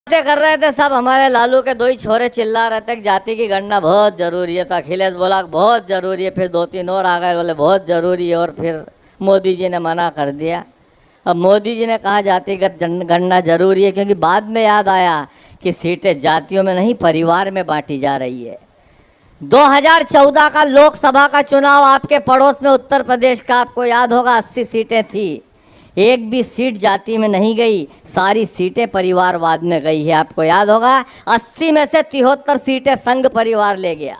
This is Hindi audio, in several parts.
कर रहे थे सब हमारे लालू के दो ही छोरे चिल्ला रहे थे कि जाति की गणना बहुत जरूरी है। तो अखिलेश बोला बहुत जरूरी है, फिर दो तीन और आ गए बोले बहुत जरूरी है, और फिर मोदी जी ने मना कर दिया। अब मोदी जी ने कहा जातिगत गणना जरूरी है, क्योंकि बाद में याद आया कि सीटें जातियों में नहीं परिवार में बांटी जा रही है। 2014 का लोकसभा का चुनाव आपके पड़ोस में उत्तर प्रदेश का, आपको याद होगा 80 सीटें थी, एक भी सीट जाति में नहीं गई, सारी सीटें परिवारवाद में गई है। आपको याद होगा 80 में से 73 सीटें संघ परिवार ले गया,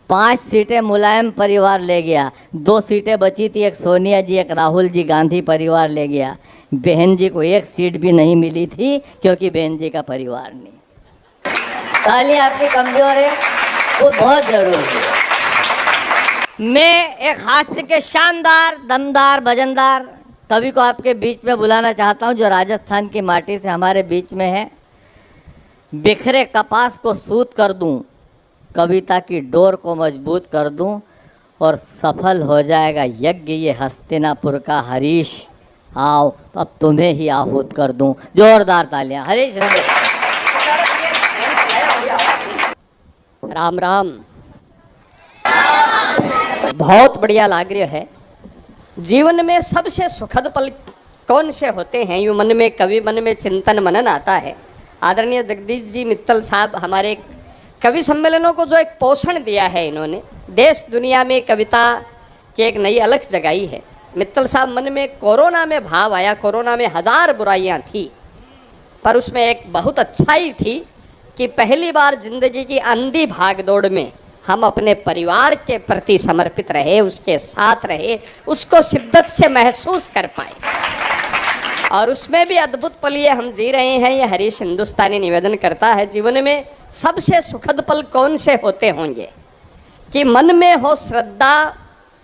5 सीटें मुलायम परिवार ले गया, 2 सीटें बची थी, एक सोनिया जी एक राहुल जी गांधी परिवार ले गया। बहन जी को एक सीट भी नहीं मिली थी क्योंकि बहन जी का परिवार नहीं। तालियां आपकी कमजोर है, वो बहुत जरूरी है। मैं एक हास्य के शानदार दमदार भजनदार कवि को आपके बीच में बुलाना चाहता हूं, जो राजस्थान की माटी से हमारे बीच में है। बिखरे कपास को सूत कर दूं, कविता की डोर को मजबूत कर दूं, और सफल हो जाएगा यज्ञ ये हस्तिनापुर का। हरीश आओ अब तुम्हें ही आहूत कर दूं। जोरदार तालियां। हरीश राम राम। बहुत बढ़िया लाग रहा है। जीवन में सबसे सुखद पल कौन से होते हैं, यूँ मन में कवि मन में चिंतन मनन आता है। आदरणीय जगदीश जी मित्तल साहब हमारे कवि सम्मेलनों को जो एक पोषण दिया है इन्होंने, देश दुनिया में कविता की एक नई अलख जगाई है। मित्तल साहब मन में कोरोना में भाव आया, कोरोना में 1000 बुराइयां थी, पर उसमें एक बहुत अच्छाई थी कि पहली बार जिंदगी की अंधी भागदौड़ में हम अपने परिवार के प्रति समर्पित रहे, उसके साथ रहे, उसको शिद्दत से महसूस कर पाए, और उसमें भी अद्भुत पल ये हम जी रहे हैं। ये हरीश हिंदुस्तानी निवेदन करता है, जीवन में सबसे सुखद पल कौन से होते होंगे कि मन में हो श्रद्धा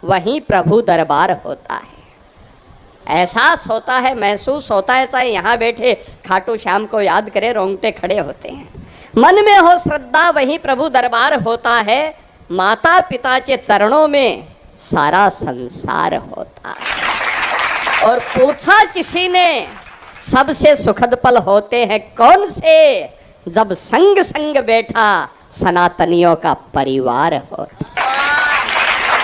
वहीं प्रभु दरबार होता है। एहसास होता है, महसूस होता है, चाहे यहाँ बैठे खाटू श्याम को याद करें रोंगटे खड़े होते हैं। मन में हो श्रद्धा वहीं प्रभु दरबार होता है, माता पिता के चरणों में सारा संसार होता है। और पूछा किसी ने सबसे सुखद पल होते हैं कौन से, जब संग संग बैठा सनातनियों का परिवार होता।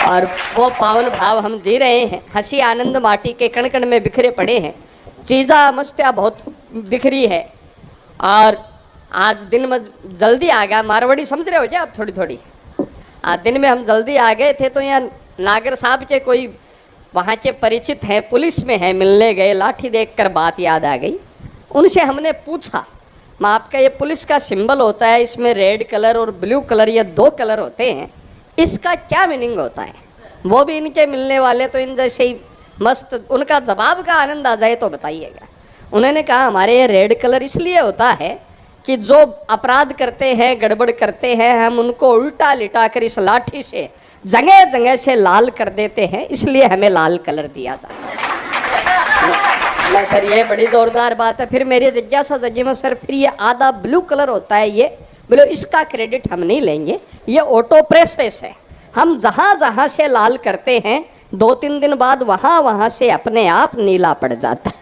और वो पावन भाव हम जी रहे हैं। हंसी आनंद माटी के कण कण में बिखरे पड़े हैं, चीज़ा मस्तिया बहुत बिखरी है। और आज दिन में जल्दी आ गया, मारवाड़ी समझ रहे हो क्या आप थोड़ी थोड़ी। आज दिन में हम जल्दी आ गए थे, तो यहाँ नागर साहब के कोई वहाँ के परिचित हैं, पुलिस में हैं, मिलने गए, लाठी देखकर बात याद आ गई। उनसे हमने पूछा, माँ आपका ये पुलिस का सिंबल होता है, इसमें रेड कलर और ब्लू कलर, ये 2 कलर होते हैं, इसका क्या मीनिंग होता है। वो भी इनके मिलने वाले तो इन जैसे ही मस्त, उनका जवाब का आनंद आ जाए तो बताइएगा। उन्होंने कहा हमारे ये रेड कलर इसलिए होता है कि जो अपराध करते हैं, गड़बड़ करते हैं, हम उनको उल्टा लिटा कर इस लाठी से जगह जगह से लाल कर देते हैं, इसलिए हमें लाल कलर दिया जाता है। सर ये बड़ी जोरदार बात है। फिर मेरी जिज्ञासा जगी में, सर फिर ये आधा ब्लू कलर होता है, ये बोलो इसका क्रेडिट हम नहीं लेंगे, ये ऑटो प्रेस है। हम जहाँ जहाँ से लाल करते हैं 2-3 दिन बाद वहाँ वहाँ से अपने आप नीला पड़ जाता है।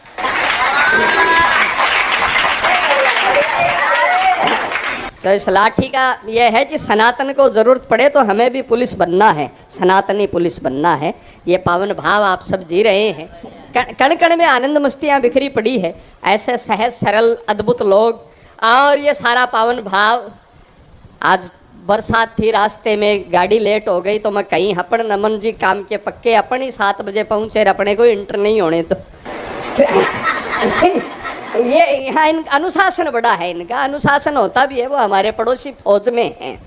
तो इस लाठी का यह है कि सनातन को ज़रूरत पड़े तो हमें भी पुलिस बनना है, सनातनी पुलिस बनना है। ये पावन भाव आप सब जी रहे हैं। कण कण में आनंद मस्तियाँ बिखरी पड़ी है, ऐसे सहज सरल अद्भुत लोग, और ये सारा पावन भाव। आज बरसात थी, रास्ते में गाड़ी लेट हो गई, तो मैं कहीं अपन नमन जी काम के पक्के अपन ही 7 बजे पहुँचे, अपने को इंटर नहीं होने तो ये यहाँ अनुशासन बड़ा है, इनका अनुशासन होता भी है। वो हमारे पड़ोसी फौज में हैं,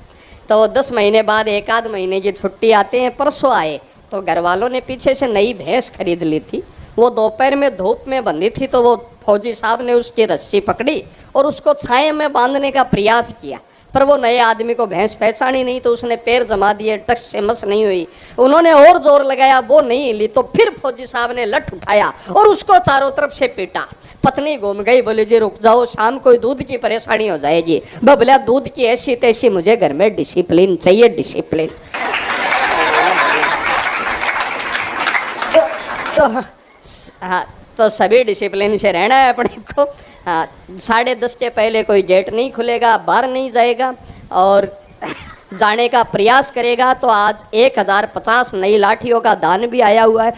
तो 10 महीने बाद 1 आध महीने की छुट्टी आते हैं। परसों आए तो घर वालों ने पीछे से नई भैंस खरीद ली थी, वो दोपहर में धूप में बंधी थी, तो वो फौजी साहब ने उसकी रस्सी पकड़ी और उसको छाया में बांधने का प्रयास किया, पर वो नए आदमी को भैंस पहचानी नहीं, तो उसने पैर जमा दिए, टस से मस नहीं हुई। उन्होंने और जोर लगाया, वो नहीं हिली, तो फिर फौजी साहब ने लठ उठाया और उसको चारों तरफ से पीटा। पत्नी घूम गई, बोले जी रुक जाओ, शाम को दूध की परेशानी हो जाएगी। बोला दूध की ऐसी तैसी, मुझे घर में डिसिप्लिन चाहिए, डिसिप्लिन। हाँ, तो सभी डिसिप्लिन से रहना है अपने को। 10:30 के पहले कोई गेट नहीं खुलेगा, बाहर नहीं जाएगा और जाने का प्रयास करेगा तो आज 1050 नई लाठियों का दान भी आया हुआ है।